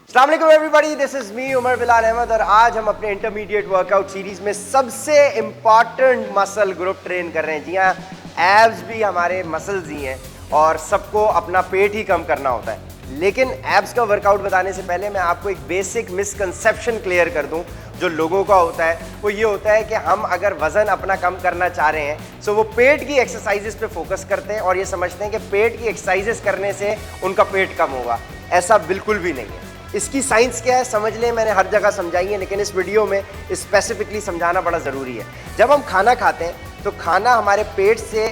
अस्सलाम वालेकुम everybody, this is me Umar Bilal Ahmad और आज हम अपने इंटरमीडिएट वर्कआउट सीरीज में सबसे इंपॉर्टेंट मसल ग्रुप ट्रेन कर रहे हैं। जी हाँ, एब्स भी हमारे मसल्स ही हैं और सबको अपना पेट ही कम करना होता है। लेकिन एब्स का वर्कआउट बताने से पहले मैं आपको एक बेसिक मिसकंसेप्शन क्लियर कर दूं जो लोगों का होता है। वो ये होता है कि हम अगर वज़न अपना कम करना चाह रहे हैं तो वो पेट की एक्सरसाइजेस पे फोकस करते हैं और ये समझते हैं कि पेट की एक्सरसाइजेस करने से उनका पेट कम होगा। ऐसा बिल्कुल भी नहीं है। इसकी साइंस क्या है समझ लें, मैंने हर जगह समझाई है लेकिन इस वीडियो में स्पेसिफिकली समझाना बड़ा ज़रूरी है। जब हम खाना खाते हैं तो खाना हमारे पेट से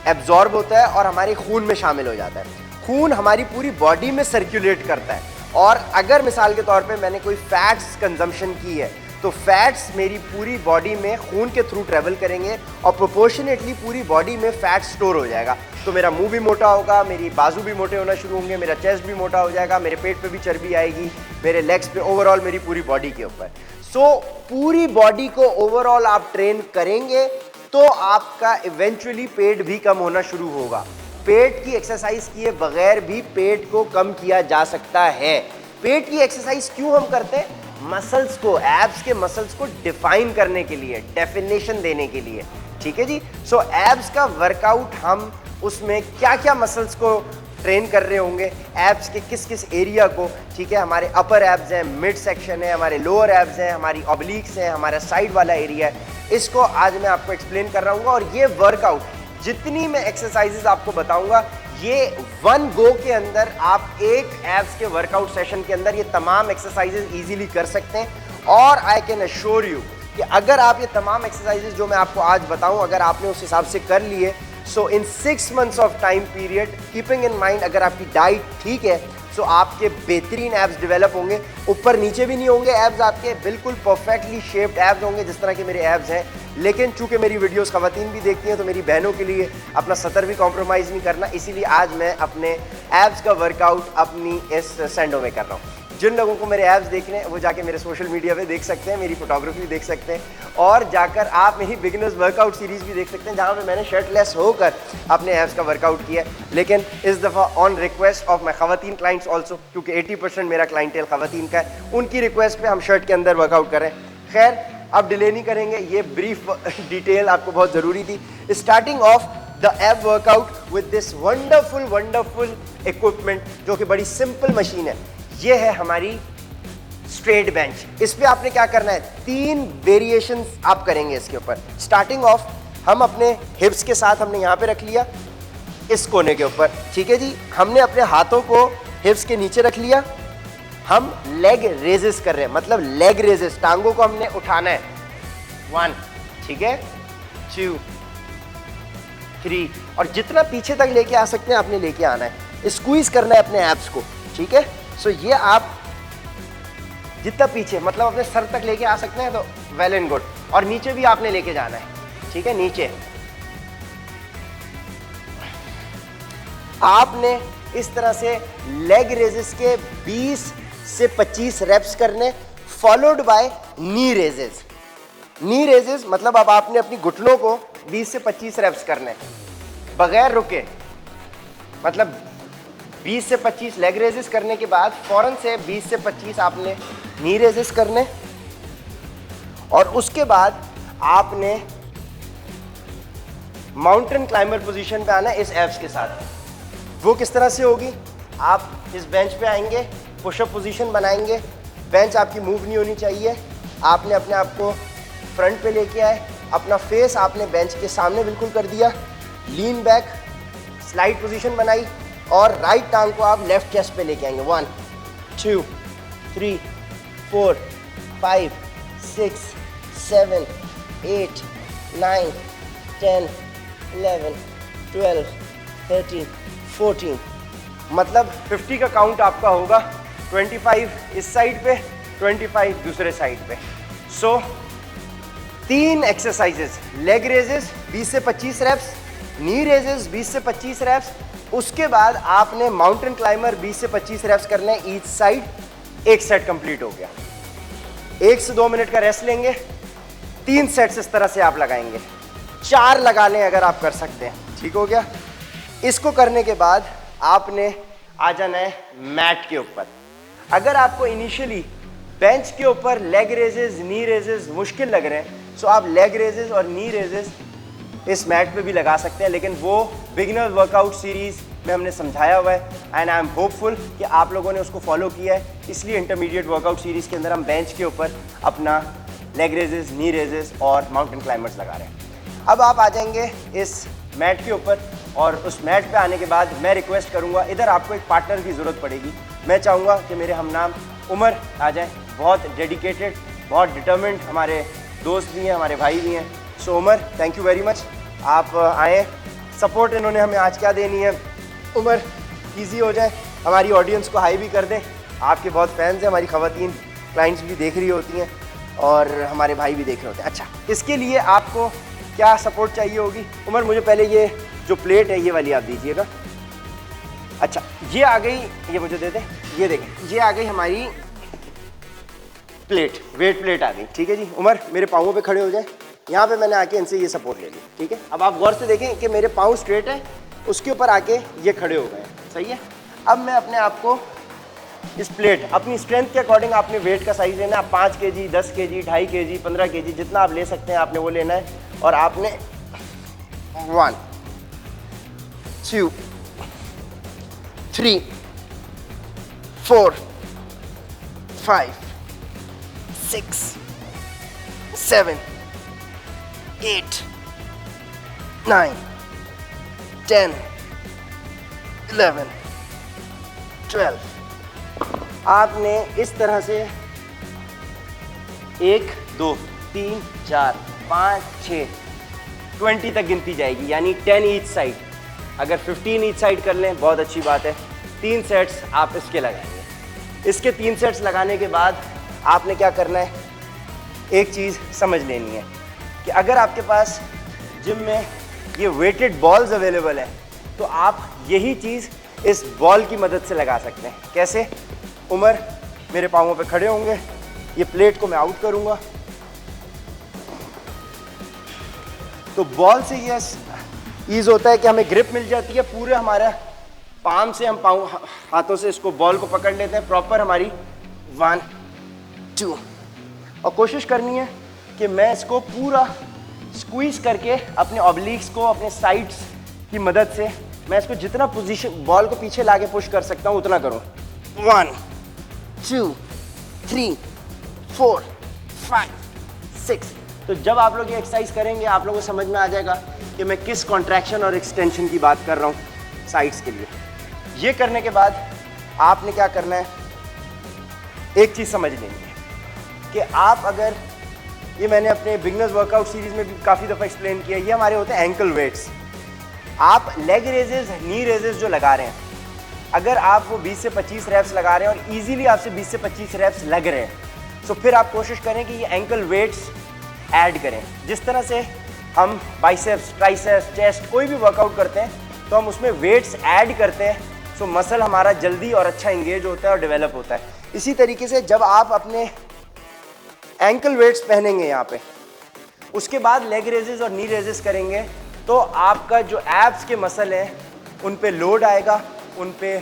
एब्जॉर्ब होता है और हमारे खून में शामिल हो जाता है। खून हमारी पूरी बॉडी में सर्कुलेट करता है और अगर मिसाल के तौर पे मैंने कोई फैट्स कंजम्पशन की है तो फैट्स मेरी पूरी बॉडी में खून के थ्रू ट्रेवल करेंगे और प्रोपोर्शनेटली पूरी बॉडी में फैट स्टोर हो जाएगा। तो मेरा मुंह भी मोटा होगा, मेरी बाजू भी मोटे होना शुरू होंगे, मेरा चेस्ट भी मोटा हो जाएगा, मेरे पेट पे भी चर्बी आएगी, मेरे लेग्स पे, ओवरऑल मेरी पूरी बॉडी के ऊपर। सो पूरी बॉडी को ओवरऑल आप ट्रेन करेंगे तो आपका इवेंचुअली पेट भी कम होना शुरू होगा। पेट की एक्सरसाइज किए बगैर भी पेट को कम किया जा सकता है। पेट की एक्सरसाइज क्यों हम करते हैं? मसल्स को, एब्स के मसल्स को डिफाइन करने के लिए, डेफिनेशन देने के लिए। ठीक है जी। सो एब्स का वर्कआउट हम उसमें क्या क्या मसल्स को ट्रेन कर रहे होंगे, एब्स के किस किस एरिया को। ठीक है, हमारे अपर एब्स हैं, मिड सेक्शन है, हमारे लोअर एब्स हैं, हमारी ऑब्लिक्स हैं, हमारा साइड वाला एरिया है। इसको आज मैं आपको एक्सप्लेन कर रहा हूँ और ये वर्कआउट जितनी मैं एक्सरसाइजेज आपको बताऊंगा ये वन गो के अंदर आप एक एब्स के वर्कआउट सेशन के अंदर ये तमाम एक्सरसाइजेज इजीली कर सकते हैं। और आई कैन अश्योर यू कि अगर आप ये तमाम एक्सरसाइजेज जो मैं आपको आज बताऊं अगर आपने उस हिसाब से कर लिए, सो इन 6 months of time period, keeping in mind अगर आपकी डाइट ठीक है सो आपके बेहतरीन एब्स डेवलप होंगे। ऊपर नीचे भी नहीं होंगे एब्स, आपके बिल्कुल परफेक्टली शेप्ड एब्स होंगे जिस तरह के मेरे एब्स हैं। लेकिन चूंकि मेरी वीडियोस खवातीन भी देखती हैं तो मेरी बहनों के लिए अपना सतर भी कॉम्प्रोमाइज़ नहीं करना, इसीलिए आज मैं अपने एब्स का वर्कआउट अपनी इस सैंडो में कर रहा हूँ। जिन लोगों को मेरे एब्स देखने हैं वो जाके मेरे सोशल मीडिया पे देख सकते हैं, मेरी फोटोग्राफी देख सकते हैं और जाकर आप मेरी बिगिनर्स वर्कआउट सीरीज़ भी देख सकते हैं जहाँ पे मैंने शर्टलेस होकर अपने एब्स का वर्कआउट किया है। लेकिन इस दफ़ा ऑन रिक्वेस्ट ऑफ माई खवातीन क्लाइंट्स ऑल्सो, क्योंकि 80% मेरा क्लाइंटेल खवातीन का है, उनकी रिक्वेस्ट पे हम शर्ट के अंदर वर्कआउट कर रहे हैं। खैर अब डिले नहीं करेंगे, ये ब्रीफ डिटेल आपको बहुत ज़रूरी थी। Starting of the above workout with this wonderful equipment जो कि बड़ी सिंपल मशीन है। ये है हमारी स्ट्रेट बेंच। इस पे आपने क्या करना है, 3 वेरिएशंस आप करेंगे इसके ऊपर। स्टार्टिंग ऑफ हम अपने हिप्स के साथ हमने यहाँ पे रख लिया इस कोने के ऊपर। ठीक है जी, हमने अपने हाथों को हिप्स के नीचे रख लिया। हम लेग रेजेस कर रहे हैं, मतलब लेग रेजेस, टांगों को हमने उठाना है। 1, ठीक है, 2, 3 और जितना पीछे तक लेके आ सकते हैं आपने लेके आना है। स्क्वीज करना है अपने एब्स को। ठीक है, सो ये आप जितना पीछे मतलब अपने सर तक लेके आ सकते हैं तो वेल एंड गुड। और नीचे भी आपने लेके जाना है। ठीक है, नीचे आपने इस तरह से लेग रेजेस के 20 से 25 रेप्स करने, followed by knee raises. Knee raises मतलब अब आपने अपनी घुटनों को 20 से 25 रेप्स करने बगैर रुके, मतलब 20 से 25 लेग रेजेस करने के बाद फौरन से 20 से 25 आपने नी रेजेस करने और उसके बाद आपने माउंटेन क्लाइंबर पोजीशन पे आना है इस एब्स के साथ। वो किस तरह से होगी, आप इस बेंच पे आएंगे, पुशअप पोजीशन बनाएंगे, बेंच आपकी मूव नहीं होनी चाहिए। आपने अपने आप को फ्रंट पे लेके आए, अपना फेस आपने बेंच के सामने बिल्कुल कर दिया, लीन बैक, स्लाइड पोजीशन बनाई और राइट टांग को आप लेफ्ट चेस्ट पे लेके आएंगे। 1, 2, 3, 4, 5, 6, 7, 8, 9, 10, 11, 12, 13, 14, मतलब 50 का काउंट आपका होगा। 25 इस साइड पे, 25 दूसरे साइड पे। सो 3 एक्सरसाइजेस, लेग रेजेस 20 से 25 रेप्स, नी रेजेस 20 से 25 रेप्स, उसके बाद आपने माउंटेन क्लाइंबर 20 से 25 रेप्स करने ईच साइड। एक सेट कंप्लीट हो गया। 1 से 2 मिनट का रेस्ट लेंगे। 3 सेट्स इस तरह से आप लगाएंगे, 4 लगा लें अगर आप कर सकते हैं। ठीक हो गया। इसको करने के बाद आपने आ जाना है मैट के ऊपर। अगर आपको इनिशियली बेंच के ऊपर लेग रेजेस, नी रेजेस मुश्किल लग रहे हैं, सो आप लेग रेजेस और नी रेजेस इस मैट पे भी लगा सकते हैं, लेकिन वो बिगिनर वर्कआउट सीरीज़ में हमने समझाया हुआ है एंड आई एम होपफुल कि आप लोगों ने उसको फॉलो किया है। इसलिए इंटरमीडिएट वर्कआउट सीरीज़ के अंदर हम बेंच के ऊपर अपना लेग रेजेस, नी रेजेस और माउंटेन क्लाइंबर्स लगा रहे हैं। अब आप आ जाएंगे इस मैट के ऊपर और उस मैट पे आने के बाद मैं रिक्वेस्ट करूँगा, इधर आपको एक पार्टनर की ज़रूरत पड़ेगी। मैं चाहूँगा कि मेरे हमनाम उमर आ जाएँ, बहुत डेडिकेटेड, बहुत डिटर्मिन्ड हमारे दोस्त भी हैं, हमारे भाई भी हैं। So Umar, thank you very much, आप आए। सपोर्ट इन्होंने हमें आज क्या देनी है। उमर इजी हो जाए, हमारी ऑडियंस को हाई भी कर दें। आपके बहुत फैंस हैं, हमारी ख़वातीन क्लाइंट्स भी देख रही होती हैं और हमारे भाई भी देख रहे होते हैं। अच्छा, इसके लिए आपको क्या सपोर्ट चाहिए होगी? उमर, मुझे पहले ये जो प्लेट है ये वाली आप दीजिएगा। अच्छा, ये आ गई, ये मुझे दे दें। ये देखें, ये आ गई हमारी प्लेट, वेट प्लेट आ गई। ठीक है जी। उमर, मेरे पाँवों पे खड़े हो जाए। यहाँ पे मैंने आके इनसे ये सपोर्ट ले ली। ठीक है, अब आप गौर से देखें कि मेरे पाँव स्ट्रेट है, उसके ऊपर आके ये खड़े हो गए। सही है। अब मैं अपने आप को इस प्लेट, अपनी स्ट्रेंथ के अकॉर्डिंग आपने वेट का साइज लेना है। 5 kg, 10 kg, 2.5 kg, 15 kg, जितना आप ले सकते हैं आपने वो लेना है। और आपने 1 2 3 4 5 6 7 8 9 10 11 12। आपने इस तरह से 1 2 3 4 5 6 20 तक गिनती जाएगी, यानी 10 ईच साइड। अगर 15 ईच साइड कर लें बहुत अच्छी बात है। 3 सेट्स आप इसके लगाएंगे। इसके 3 सेट्स लगाने के बाद आपने क्या करना है, एक चीज़ समझ लेनी है कि अगर आपके पास जिम में ये वेटेड बॉल्स अवेलेबल है तो आप यही चीज़ इस बॉल की मदद से लगा सकते हैं। कैसे? उमर मेरे पाँवों पे खड़े होंगे, ये प्लेट को मैं आउट करूँगा तो बॉल से ये ईज होता है कि हमें ग्रिप मिल जाती है। पूरे हमारा पाम से हम पाँव हाथों से इसको बॉल को पकड़ लेते हैं प्रॉपर हमारी 1 2, और कोशिश करनी है कि मैं इसको पूरा स्क्वीज करके अपने ऑब्लिक्स को, अपने साइड्स की मदद से मैं इसको जितना पोजीशन बॉल को पीछे लाके पुश कर सकता हूँ उतना करूँ। 1 2 3 4 5 6। तो जब आप लोग ये एक्सरसाइज करेंगे आप लोगों को समझ में आ जाएगा कि मैं किस कॉन्ट्रैक्शन और एक्सटेंशन की बात कर रहा हूँ साइड्स के लिए। ये करने के बाद आपने क्या करना है, एक चीज़ समझ लेनी है कि आप अगर, ये मैंने अपने बिगनर्स वर्कआउट सीरीज में भी काफ़ी दफ़ा एक्सप्लेन किया, ये हमारे होते हैं एंकल वेट्स। आप लेग रेजेस, नी रेजेस जो लगा रहे हैं, अगर आप वो 20 से 25 रैप्स लगा रहे हैं और इजीली आपसे 20 से 25 रैप्स लग रहे हैं, तो फिर आप कोशिश करें कि ये एंकल वेट्स ऐड करें। जिस तरह से हम बाइसेप्स, ट्राइसेप्स, चेस्ट कोई भी वर्कआउट करते हैं तो हम उसमें वेट्स ऐड करते हैं, तो मसल हमारा जल्दी और अच्छा इंगेज होता है और डेवलप होता है। इसी तरीके से जब आप अपने एंकल वेट्स पहनेंगे यहाँ पे, उसके बाद लेग रेजेस और नी रेजेस करेंगे, तो आपका जो एब्स के मसल हैं उन पे लोड आएगा, उन पे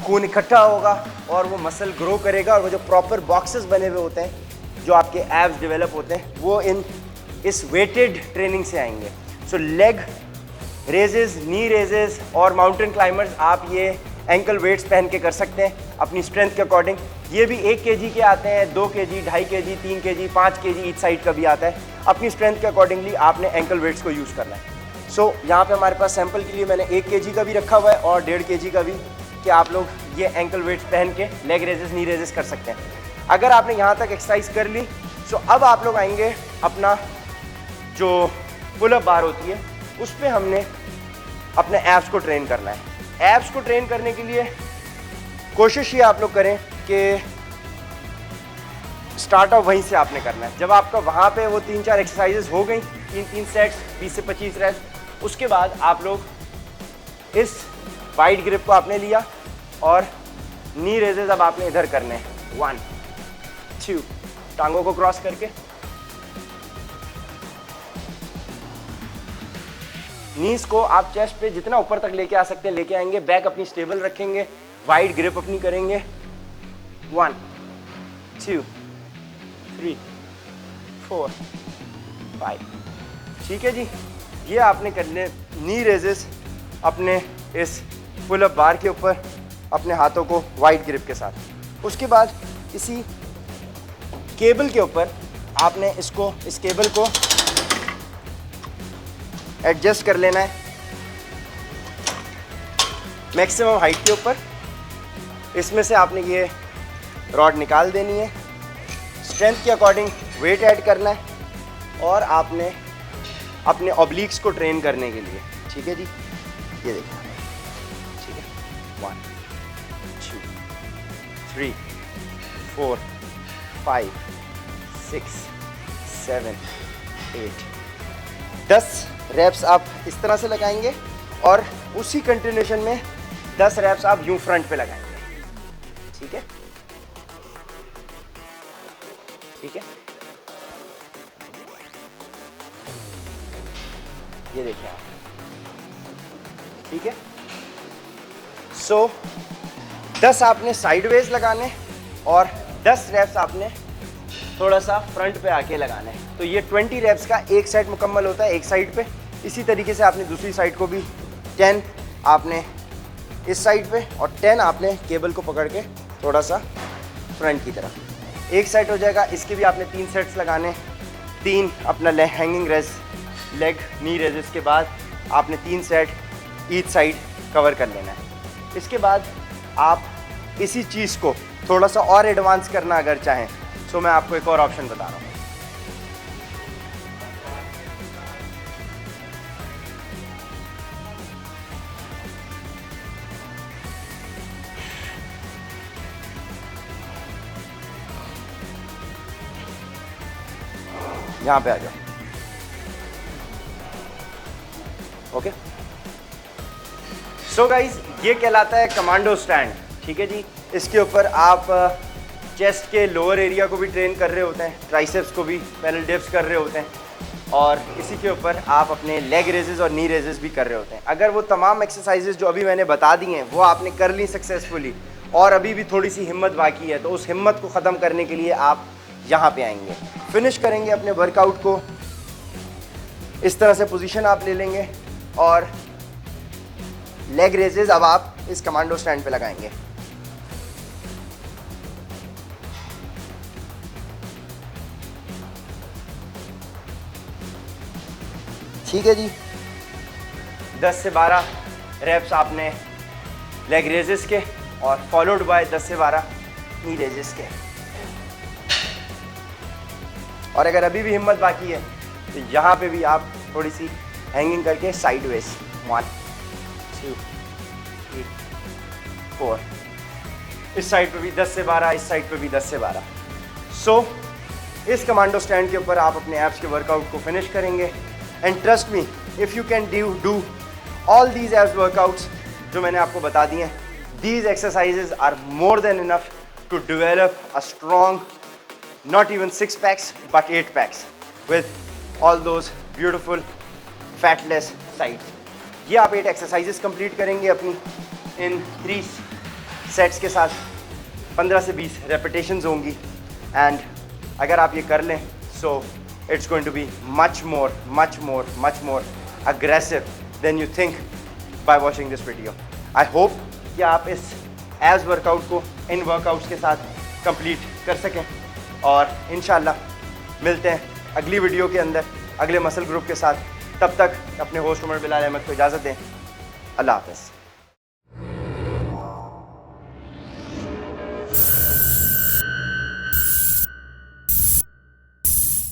खून इकट्ठा होगा और वो मसल ग्रो करेगा। और वो जो प्रॉपर बॉक्सेस बने हुए होते हैं, जो आपके एब्स डेवलप होते हैं, वो इस वेटेड ट्रेनिंग से आएंगे। सो लेग रेजेस, नी रेजेस और माउंटेन क्लाइंबर्स आप ये एंकल वेट्स पहन के कर सकते हैं अपनी स्ट्रेंथ के अकॉर्डिंग। ये भी 1 kg के आते हैं, 2 kg, 2.5 kg, 3 kg, 5 kg each side का भी आता है। अपनी स्ट्रेंथ के अकॉर्डिंगली आपने एंकल वेट्स को यूज़ करना है। सो यहाँ पे हमारे पास सैंपल के लिए मैंने 1 kg का भी रखा हुआ है और 1.5 kg का भी, कि आप लोग ये एंकल वेट्स पहन के लेग रेजेस, नी रेजेस कर सकते हैं। अगर आपने यहाँ तक एक्सरसाइज कर ली, सो अब आप लोग आएंगे अपना जो पुल अप बार होती है उस पर हमने अपने एब्स को ट्रेन करना है। एब्स को ट्रेन करने के लिए कोशिश ये आप लोग करें कि स्टार्टअप वहीं से आपने करना है। जब आपका वहाँ पे वो 3-4 एक्सरसाइजेस हो गई, 3-3 सेट्स, 20 से 25 रेस्ट, उसके बाद आप लोग इस वाइड ग्रिप को आपने लिया और नी रेजेस अब आपने इधर करने हैं। 1 2, टांगों को क्रॉस करके, नीज को आप चेस्ट पे जितना ऊपर तक लेके आ सकते हैं लेके आएंगे। बैक अपनी स्टेबल रखेंगे, वाइड ग्रिप अपनी करेंगे। 1 2 3 4 5। ठीक है जी, ये आपने करने नी रेजेस अपने इस पुल अप बार के ऊपर अपने हाथों को वाइड ग्रिप के साथ। उसके बाद इसी केबल के ऊपर आपने इस केबल को एडजस्ट कर लेना है मैक्सिमम हाइट के ऊपर। इसमें से आपने ये रॉड निकाल देनी है, स्ट्रेंथ के अकॉर्डिंग वेट ऐड करना है और आपने अपने ऑब्लिक्स को ट्रेन करने के लिए। ठीक है जी, ये देखिए, ठीक है, 1 2 3 4 5 6 7 8 10 रैप्स आप इस तरह से लगाएंगे और उसी कंटिन्यूएशन में 10 रैप्स आप यूं फ्रंट पे लगाएंगे। ठीक है, ठीक है, ये देखिए आप। ठीक है, सो 10 आपने साइडवेज लगाने और 10 रैप्स आपने थोड़ा सा फ्रंट पे आके लगाना है। तो ये 20 रैप्स का एक सेट मुकम्मल होता है एक साइड पे। इसी तरीके से आपने दूसरी साइड को भी 10 आपने इस साइड पे और 10 आपने केबल को पकड़ के थोड़ा सा फ्रंट की तरफ। एक सेट हो जाएगा। इसके भी आपने 3 सेट्स लगाने, 3 अपना हैंगिंग रेज लेग नी रेजेस के बाद आपने 3 सेट ईच साइड कवर कर लेना है। इसके बाद आप इसी चीज़ को थोड़ा सा और एडवांस करना अगर चाहें तो मैं आपको एक और ऑप्शन बता रहा हूँ। यहाँ पे आ जाओ। ओके, सो गाइज ये कहलाता है कमांडो स्टैंड। ठीक है जी, इसके ऊपर आप चेस्ट के लोअर एरिया को भी ट्रेन कर रहे होते हैं, ट्राइसेप्स को भी पैरेलल डिप्स कर रहे होते हैं और इसी के ऊपर आप अपने लेग रेजेस और नी रेजेस भी कर रहे होते हैं। अगर वो तमाम एक्सरसाइजेज जो अभी मैंने बता दी हैं वो आपने कर ली सक्सेसफुली और अभी भी थोड़ी सी हिम्मत बाकी है, तो उस हिम्मत को ख़त्म करने के लिए आप यहाँ पे आएंगे, फिनिश करेंगे अपने वर्कआउट को। इस तरह से पोजीशन आप ले लेंगे और लेग रेजेस अब आप इस कमांडो स्टैंड पे लगाएंगे। ठीक है जी, 10 से 12 रैप्स आपने लेग रेजेस के और फॉलोड बाय 10 से 12 नी रेजेस के। और अगर अभी भी हिम्मत बाकी है तो यहाँ पे भी आप थोड़ी सी हैंगिंग करके साइडवेज 1 2 3 4, इस साइड पे भी 10 से 12, इस साइड पे भी 10 से 12। सो इस कमांडो स्टैंड के ऊपर आप अपने एब्स के वर्कआउट को फिनिश करेंगे। And trust me, if you can do all these abs workouts जो मैंने आपको बता दिए हैं, these exercises are more than enough to develop a strong, not even 6 packs but 8 packs with all those beautiful fatless sides। ये आप 8 exercises complete करेंगे अपनी इन 3 sets के साथ, 15 से 20 repetitions होंगी। एंड अगर आप ये कर लें so it's going to be much more aggressive than you think by watching this video। I hope कि आप इस एब्स वर्कआउट को इन वर्कआउट्स के साथ कंप्लीट कर सकें और इंशाल्लाह मिलते हैं अगली वीडियो के अंदर अगले मसल ग्रुप के साथ। तब तक अपने होस्ट उमर बिलाल अहमद को इजाज़त दें। अल्लाह हाफ़िज़।